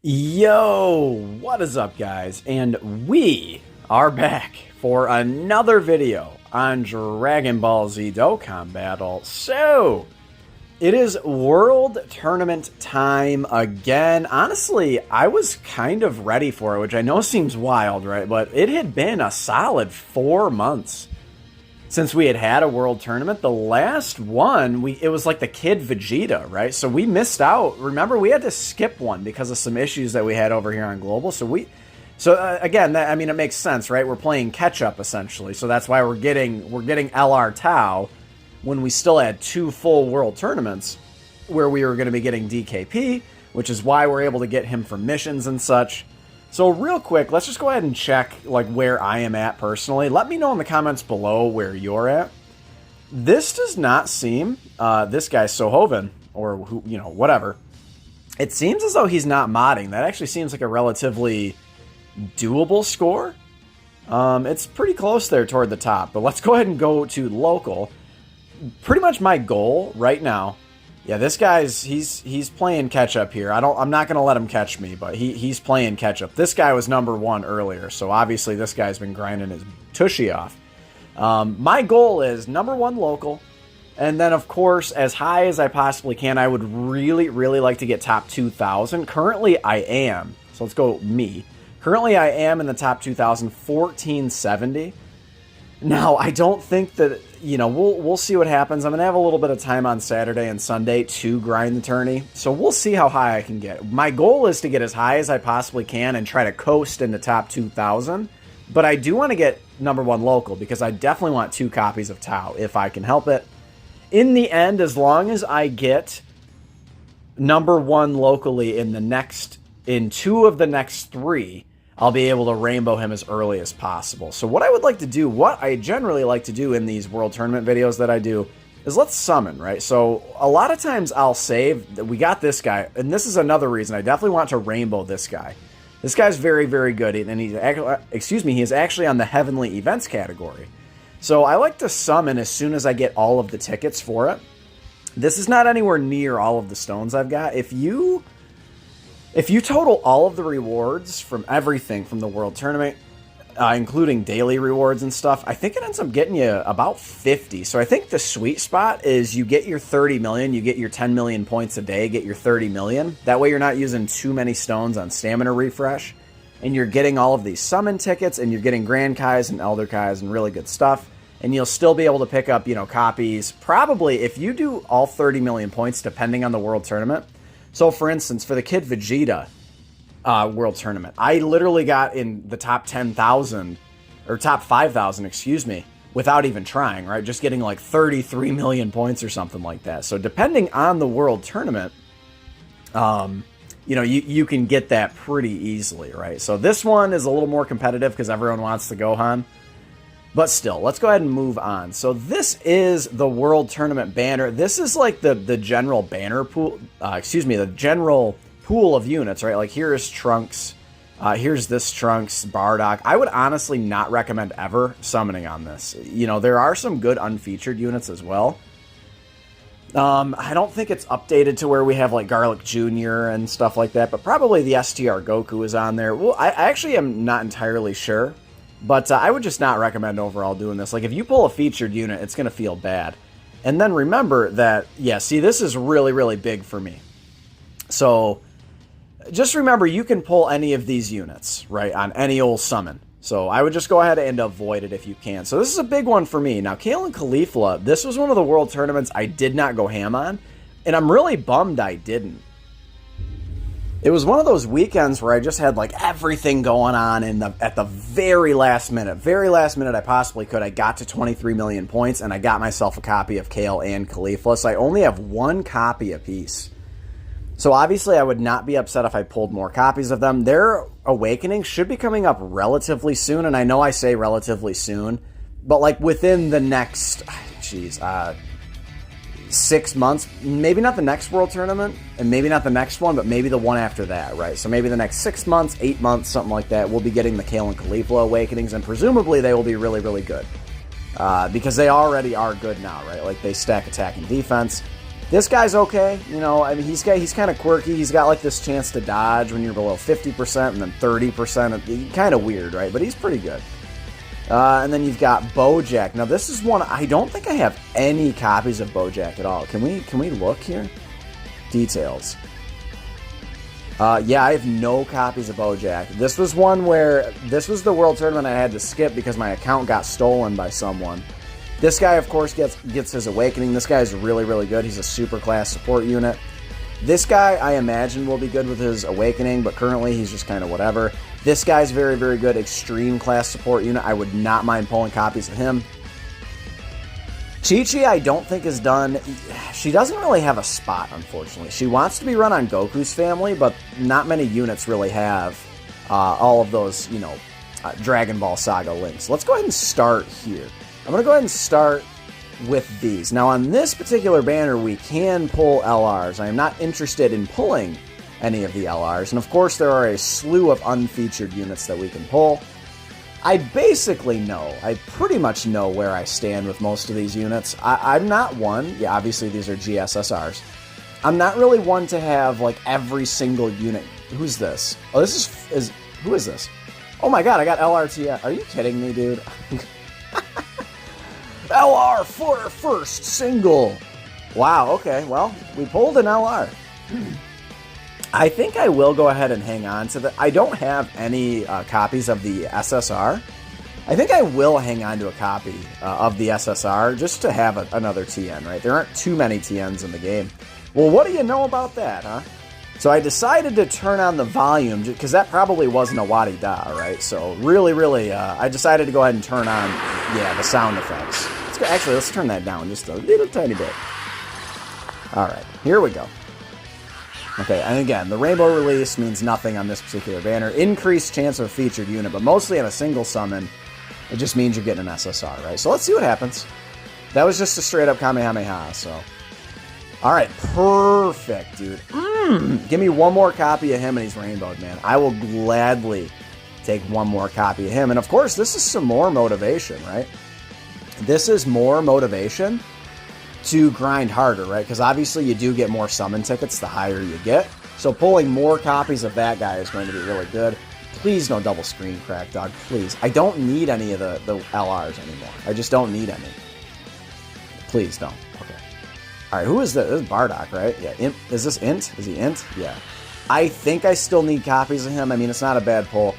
Yo, what is up, guys? And we are back for another video on Dragon Ball Z Dokkan Battle. So, it is World Tournament time again. Honestly, I was kind of ready for it, which I know seems wild, right? But it had been a solid 4 months since we had a world tournament. The last one, it was like the Kid Vegeta, right? So we missed out. Remember, we had to skip one because of some issues that we had over here on Global. So again, I mean, it makes sense, right? We're playing catch up essentially, so that's why we're getting LR Tau when we still had 2 full world tournaments where we were going to be getting DKP, which is why we're able to get him for missions and such. So real quick, let's just go ahead and check like where I am at personally. Let me know in the comments below where you're at. This does not seem, this guy Sohoven, or who, you know, whatever. It seems as though he's not modding. That actually seems like a relatively doable score. It's pretty close there toward the top, but let's go ahead and go to local. Pretty much my goal right now. Yeah, this guy's he's playing catch up here. I'm not gonna let him catch me, but he's playing catch up. This guy was #1 earlier, so obviously this guy's been grinding his tushy off. My goal is #1 local, and then of course as high as I possibly can. I would really like to get top 2,000. Currently I am. So let's go me. Currently I am in the top 2,000, 1470. Now, I don't think that, you know, we'll see what happens. I'm going to have a little bit of time on Saturday and Sunday to grind the tourney, so we'll see how high I can get. My goal is to get as high as I possibly can and try to coast into top 2,000, but I do want to get #1 local because I definitely want 2 copies of Tau if I can help it. In the end, as long as I get #1 locally in 2 of the next 3, I'll be able to rainbow him as early as possible. So what I would like to do, what I generally like to do in these world tournament videos that I do, is let's summon, right? So a lot of times I'll save that we got this guy, and this is another reason I definitely want to rainbow this guy. This guy's very good, and he's actually, he is actually on the Heavenly Events category. So I like to summon as soon as I get all of the tickets for it. This is not anywhere near all of the stones I've got. If you total all of the rewards from everything from the World Tournament, including daily rewards and stuff, I think it ends up getting you about 50. So I think the sweet spot is you get your 30 million, you get your 10 million points a day, get your 30 million. That way you're not using too many stones on stamina refresh, and you're getting all of these summon tickets, and you're getting Grand Kais and Elder Kais and really good stuff. And you'll still be able to pick up, you know, copies. Probably, if you do all 30 million points, depending on the World Tournament. So, for instance, for the Kid Vegeta World Tournament, I literally got in the top 10,000, or top 5,000, excuse me, without even trying, right? Just getting like 33 million points or something like that. So, depending on the World Tournament, you know, you can get that pretty easily, right? So, this one is a little more competitive because everyone wants the Gohan. But still, let's go ahead and move on. So this is the World Tournament banner. This is like the general banner pool, the general pool of units, right? Like here is Trunks, here's this Trunks, Bardock. I would honestly not recommend ever summoning on this. You know, there are some good unfeatured units as well. I don't think it's updated to where we have like Garlic Jr. and stuff like that, but probably the STR Goku is on there. Well, I actually am not entirely sure. But I would just not recommend overall doing this. Like, if you pull a featured unit, it's going to feel bad. And then remember that, yeah, see, this is really big for me. So, just remember, you can pull any of these units, right, on any old summon. So, I would just go ahead and avoid it if you can. So, this is a big one for me. Now, Kale and Caulifla, this was one of the world tournaments I did not go ham on. And I'm really bummed I didn't. It was one of those weekends where I just had like everything going on at the very last minute I possibly could. I got to 23 million points and I got myself a copy of Kale and Caulifla. So I only have 1 copy apiece. So obviously I would not be upset if I pulled more copies of them. Their awakening should be coming up relatively soon, and I know I say relatively soon, but like within the next, 6 months, maybe not the next World Tournament, and maybe not the next one, but maybe the one after that, right? So maybe the next 6 months, 8 months, something like that, we'll be getting the Kale and Caulifla Awakenings, and presumably they will be really good. Because they already are good now, right? Like, they stack attack and defense. This guy's okay. You know, I mean, he's kind of quirky. He's got like this chance to dodge when you're below 50% and then 30%. Kind of weird, right? But he's pretty good. And then you've got Bojack. Now this is one, I don't think I have any copies of Bojack at all. Can we look here? Details. Yeah, I have no copies of Bojack. This was one where, this was the World Tournament I had to skip because my account got stolen by someone. This guy, of course, gets his Awakening. This guy is really, really good. He's a super class support unit. This guy, I imagine, will be good with his Awakening, but currently he's just kind of whatever. This guy's very, very good extreme class support unit. I would not mind pulling copies of him. Chi-Chi, I don't think is done. She doesn't really have a spot, unfortunately. She wants to be run on Goku's family, but not many units really have all of those, you know, Dragon Ball Saga links. Let's go ahead and start here. I'm going to go ahead and start with these. Now, on this particular banner, we can pull LRs. I am not interested in pulling any of the LRs. And, of course, there are a slew of unfeatured units that we can pull. I basically know, I pretty much know where I stand with most of these units. I'm not one, yeah, obviously these are GSSRs. I'm not really one to have, like, every single unit. Who's this? Oh, this is who is this? Oh my god, I got LRT. Are you kidding me, dude? LR for first single. Wow, okay, well, we pulled an LR. I think I will go ahead and hang on to the... I don't have any copies of the SSR. I think I will hang on to a copy of the SSR just to have another TN, right? There aren't too many TNs in the game. Well, what do you know about that, huh? So I decided to turn on the volume, because that probably wasn't a Wadi-Da, right? So really, I decided to go ahead and turn on, yeah, the sound effects. Actually, let's turn that down just a little tiny bit. All right, here we go. Okay, and again, the rainbow release means nothing on this particular banner. Increased chance of a featured unit, but mostly on a single summon, it just means you're getting an SSR, right? So let's see what happens. That was just a straight-up Kamehameha, so... Alright, perfect, dude. Give me one more copy of him and he's rainbowed, man. I will gladly take one more copy of him. And of course, this is some more motivation, right? This is more motivation to grind harder, right? Because obviously you do get more summon tickets the higher you get. So pulling more copies of that guy is going to be really good. Please no double screen crack, dog. Please. I don't need any of the LRs anymore. I just don't need any. Please don't. Okay. Alright, who is this? This is Bardock, right? Yeah, Imp. Is this Int? Is he Int? Yeah. I think I still need copies of him. I mean, it's not a bad pull.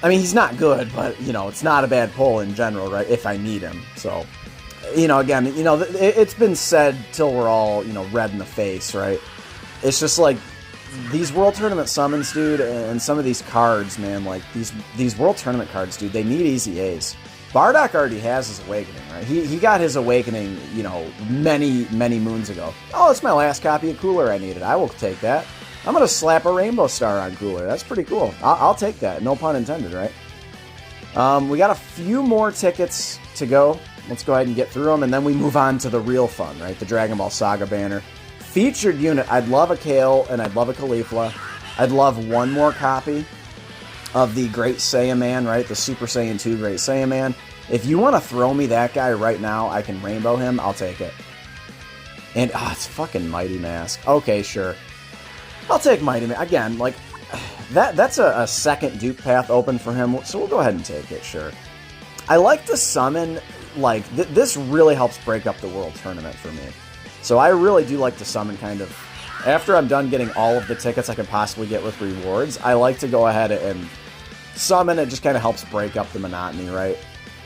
I mean, he's not good, but, you know, it's not a bad pull in general, right? If I need him. So, you know, again, you know, it's been said till we're all, you know, red in the face, right? It's just like, these World Tournament summons, dude, and some of these cards, man, like, these World Tournament cards, dude, they need easy A's. Bardock already has his Awakening, right? He got his Awakening, you know, many, many moons ago. Oh, it's my last copy of Cooler I needed. I will take that. I'm going to slap a Rainbow Star on Cooler. That's pretty cool. I'll take that. No pun intended, right? We got a few more tickets to go. Let's go ahead and get through them, and then we move on to the real fun, right? The Dragon Ball Saga banner. Featured unit. I'd love a Kale, and I'd love a Caulifla. I'd love one more copy of the Great Saiyaman, right? The Super Saiyan 2 Great Saiyaman. If you want to throw me that guy right now, I can rainbow him. I'll take it. And, it's fucking Mighty Mask. Okay, sure. I'll take Mighty Mask. Again, like, that's a second dupe path open for him, so we'll go ahead and take it, sure. I like to summon, like, this really helps break up the World Tournament for me. So I really do like to summon kind of, after I'm done getting all of the tickets I can possibly get with rewards, I like to go ahead and summon. It just kind of helps break up the monotony, right?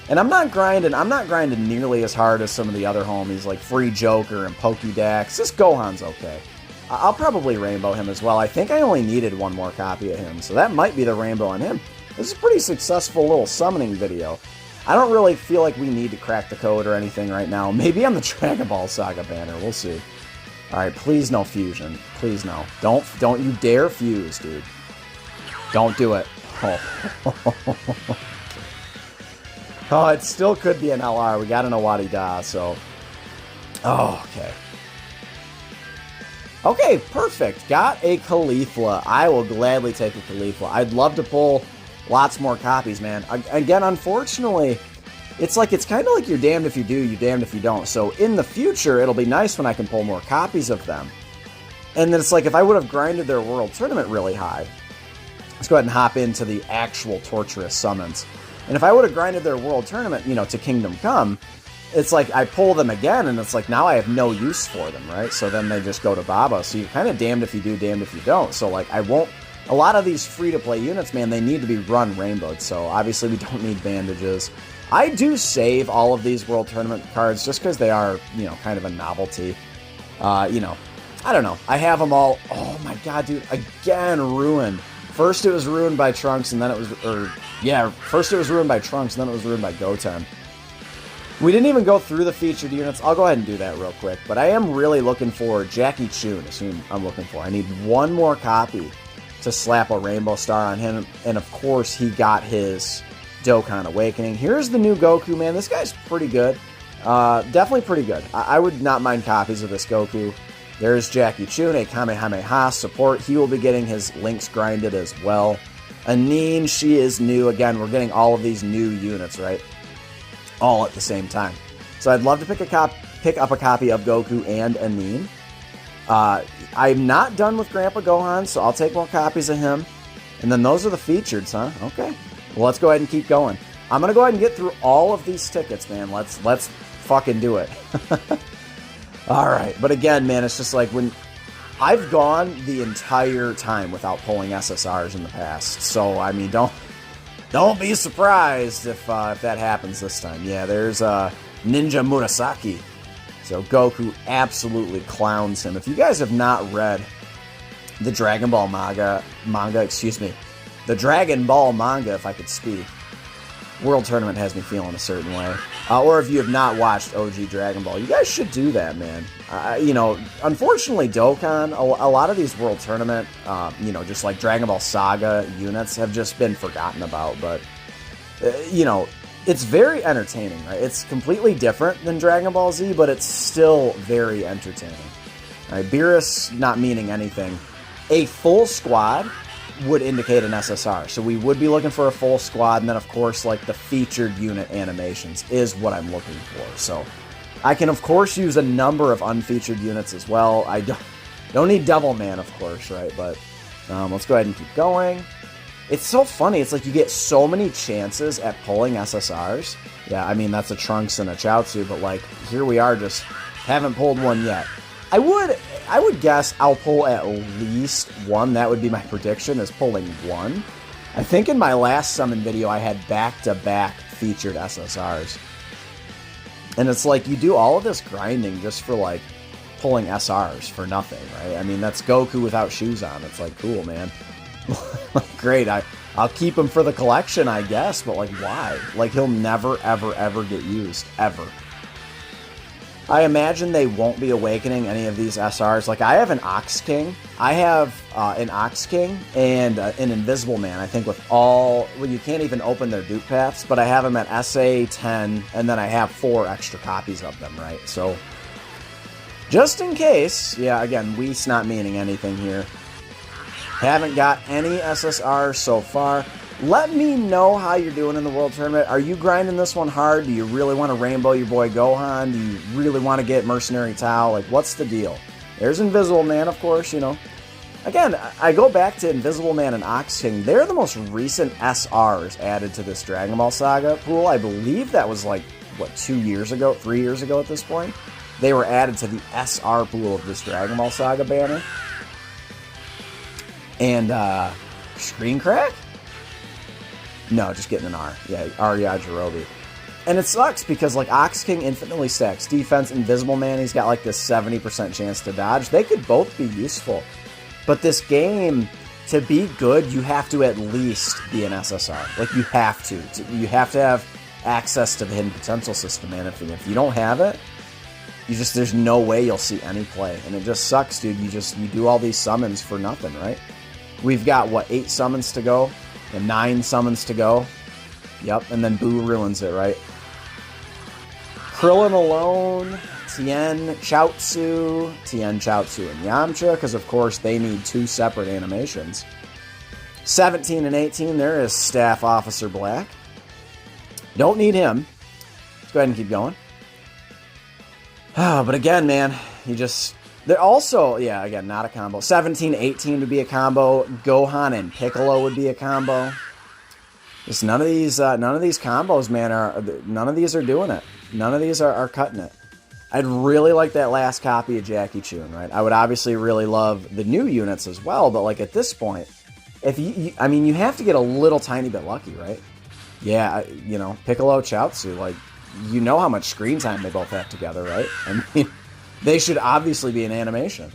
And I'm not grinding nearly as hard as some of the other homies, like Free Joker and Pokédex. This Gohan's okay. I'll probably rainbow him as well. I think I only needed one more copy of him, so that might be the rainbow on him. This is a pretty successful little summoning video. I don't really feel like we need to crack the code or anything right now. Maybe on the Dragon Ball Saga banner. We'll see. Alright, please no fusion. Please no. Don't you dare fuse, dude. Don't do it. Oh. Oh, it still could be an LR. We got an Awadi-Da, so... Oh, okay. Okay, perfect. Got a Caulifla. I will gladly take a Caulifla. I'd love to pull lots more copies, man. Again, unfortunately, it's kind of like you're damned if you do, you're damned if you don't. So in the future, it'll be nice when I can pull more copies of them. And then it's like, if I would have grinded their world tournament really high, let's go ahead and hop into the actual torturous summons. And if I would have grinded their world tournament, you know, to Kingdom Come, it's like I pull them again, and it's like now I have no use for them, right? So then they just go to Baba. So you're kind of damned if you do, damned if you don't. So like I won't. A lot of these free-to-play units, man, they need to be run rainbowed. So obviously we don't need bandages. I do save all of these World Tournament cards just because they are, you know, kind of a novelty. You know, I don't know. I have them all. Oh my god, dude! Again, ruined. First it was ruined by Trunks, and then it was, first it was ruined by Trunks, and then it was ruined by Goten. We didn't even go through the featured units. I'll go ahead and do that real quick. But I am really looking for Jackie Chun, is who I'm looking for. I need one more copy to slap a Rainbow Star on him. And of course, he got his Dokkan Awakening. Here's the new Goku, man. This guy's pretty good. Definitely pretty good. I would not mind copies of this Goku. There's Jackie Chun, a Kamehameha support. He will be getting his links grinded as well. Anine, she is new. Again, we're getting all of these new units, right? All at the same time. So I'd love to pick up a copy of Goku and Anine. I'm not done with Grandpa Gohan, so I'll take more copies of him. And then those are the featured, huh? Okay. Well, let's go ahead and keep going. I'm going to go ahead and get through all of these tickets, man. Let's fucking do it. All right. But again, man, it's just like when I've gone the entire time without pulling SSRs in the past. So, I mean, don't be surprised if that happens this time. Yeah, there's Ninja Murasaki. So Goku absolutely clowns him. If you guys have not read the Dragon Ball manga, the Dragon Ball manga, if I could speak, World Tournament has me feeling a certain way. Or if you have not watched OG Dragon Ball, you guys should do that, man. You know, unfortunately, Dokkan, a lot of these World Tournament, you know, just like Dragon Ball Saga units have just been forgotten about. But, you know, it's very entertaining, right? It's completely different than Dragon Ball Z, but it's still very entertaining. All right, Beerus not meaning anything. A full squad would indicate an SSR. So we would be looking for a full squad, and then of course like the featured unit animations is what I'm looking for. So I can of course use a number of unfeatured units as well. I don't need Devil Man, of course, right? But let's go ahead and keep going. It's so funny. It's like you get so many chances at pulling SSRs. Yeah, I mean that's a Trunks and a Chaozu, but like here we are, just haven't pulled one yet. I would guess I'll pull at least one. That would be my prediction, is pulling one. I think in my last summon video, I had back-to-back featured SSRs. And it's like, you do all of this grinding just for, like, pulling SRs for nothing, right? I mean, that's Goku without shoes on. It's like, cool, man. Great, I'll keep him for the collection, I guess, but, like, why? Like, he'll never, ever, ever get used. Ever. I imagine they won't be awakening any of these SRs. Like, I have an Ox King. I have an Ox King and an Invisible Man, I think, with all... Well, you can't even open their dupe paths, but I have them at SA 10, and then I have 4 extra copies of them, right? So, just in case... Yeah, again, Whis not meaning anything here. Haven't got any SSRs so far. Let me know how you're doing in the World Tournament. Are you grinding this one hard? Do you really want to rainbow your boy Gohan? Do you really want to get Mercenary Tao? Like, what's the deal? There's Invisible Man, of course, you know. Again, I go back to Invisible Man and Ox King. They're the most recent SRs added to this Dragon Ball Saga pool. I believe that was like, what, 2 years ago? 3 years ago at this point? They were added to the SR pool of this Dragon Ball Saga banner. And, Screen Crack? No, just getting an R. Yeah, Arya Jirobe. And it sucks because, like, Ox King infinitely stacks defense. Invisible Man, he's got, like, this 70% chance to dodge. They could both be useful. But this game, to be good, you have to at least be an SSR. Like, you have to. You have to have access to the hidden potential system, man. If you don't have it, there's no way you'll see any play. And it just sucks, dude. You do all these summons for nothing, right? We've got, what, 8 summons to go? And 9 summons to go. Yep, and then Boo ruins it, right? Krillin alone, Tien, Chaozu, and Yamcha, because of course they need 2 separate animations. 17 and 18, there is Staff Officer Black. Don't need him. Let's go ahead and keep going. But again, man, they're also, yeah, again, not a combo. 17, 18 would be a combo. Gohan and Piccolo would be a combo. Just none of these combos, man, none of these are doing it. None of these are cutting it. I'd really like that last copy of Jackie Chun, right? I would obviously really love the new units as well, but like at this point, if I mean, you have to get a little tiny bit lucky, right? Yeah, you know, Piccolo, Chaozu, like, you know how much screen time they both have together, right? I mean, they should obviously be in animation.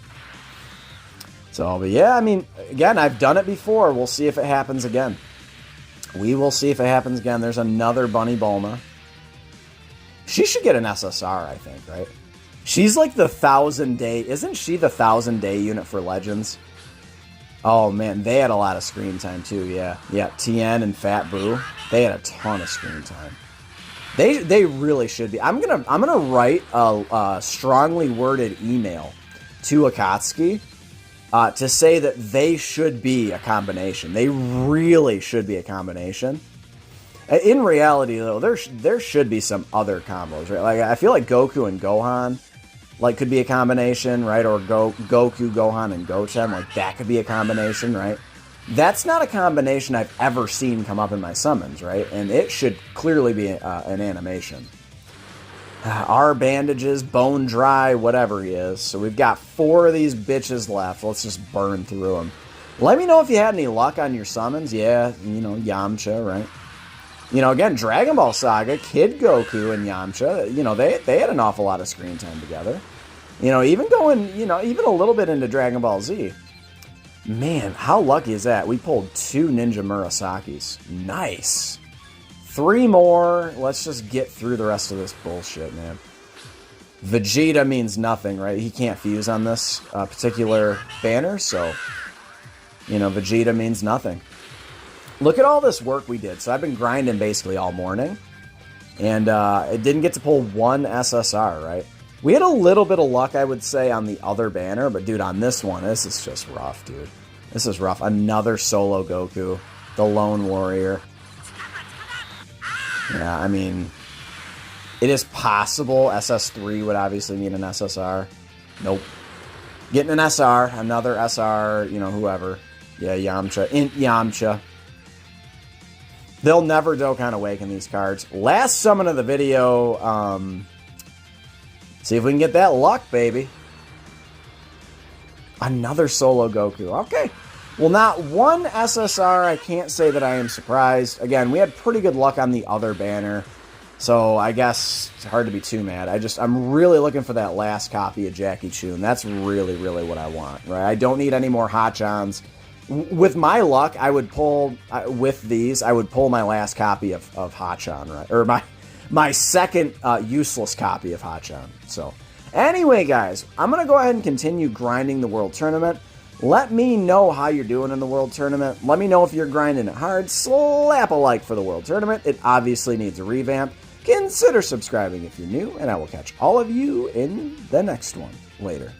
So, but yeah, I mean, again, I've done it before. We'll see if it happens again. We will see if it happens again. There's another Bunny Bulma. She should get an SSR, I think, right? She's like the 1,000-day... Isn't she the 1,000-day unit for Legends? Oh, man, they had a lot of screen time, too, yeah. Yeah, Tien and Fat Boo, they had a ton of screen time. They really should be. I'm gonna write a strongly worded email to Akatsuki to say that they should be a combination. They really should be a combination. In reality, though, there should be some other combos, right? Like, I feel like Goku and Gohan, like, could be a combination, right? Or Goku, Gohan, and Goten, like, that could be a combination, right? That's not a combination I've ever seen come up in my summons, right? And it should clearly be an animation. Our bandages, bone dry, whatever he is. So we've got 4 of these bitches left. Let's just burn through them. Let me know if you had any luck on your summons. Yeah, you know, Yamcha, right? You know, again, Dragon Ball Saga, Kid Goku and Yamcha, you know, they had an awful lot of screen time together. You know, even going, you know, even a little bit into Dragon Ball Z. Man, how lucky is that? We pulled 2 Ninja Murasakis. Nice. 3 more. Let's just get through the rest of this bullshit, man. Vegeta means nothing, right? He can't fuse on this particular banner, so, you know, Vegeta means nothing. Look at all this work we did. So I've been grinding basically all morning, and it didn't get to pull 1 SSR, right? We had a little bit of luck, I would say, on the other banner, but dude, on this one, this is just rough, dude. This is rough. Another solo Goku, the Lone Warrior. Yeah, I mean, it is possible SS3 would obviously mean an SSR. Nope. Getting an SR, another SR, you know, whoever. Yeah, Yamcha. Yamcha. They'll never Dokkan Awaken these cards. Last summon of the video. See if we can get that luck, baby. Another solo Goku. Okay. Well, not 1 SSR. I can't say that I am surprised. Again, we had pretty good luck on the other banner. So I guess it's hard to be too mad. I'm really looking for that last copy of Jackie Chun. That's really, really what I want, right? I don't need any more Hachans. With my luck, I would pull, with these, I would pull my last copy of Hachan, right? Or my second useless copy of Hachan. So, anyway, guys, I'm going to go ahead and continue grinding the World Tournament. Let me know how you're doing in the World Tournament. Let me know if you're grinding it hard. Slap a like for the World Tournament. It obviously needs a revamp. Consider subscribing if you're new, and I will catch all of you in the next one. Later.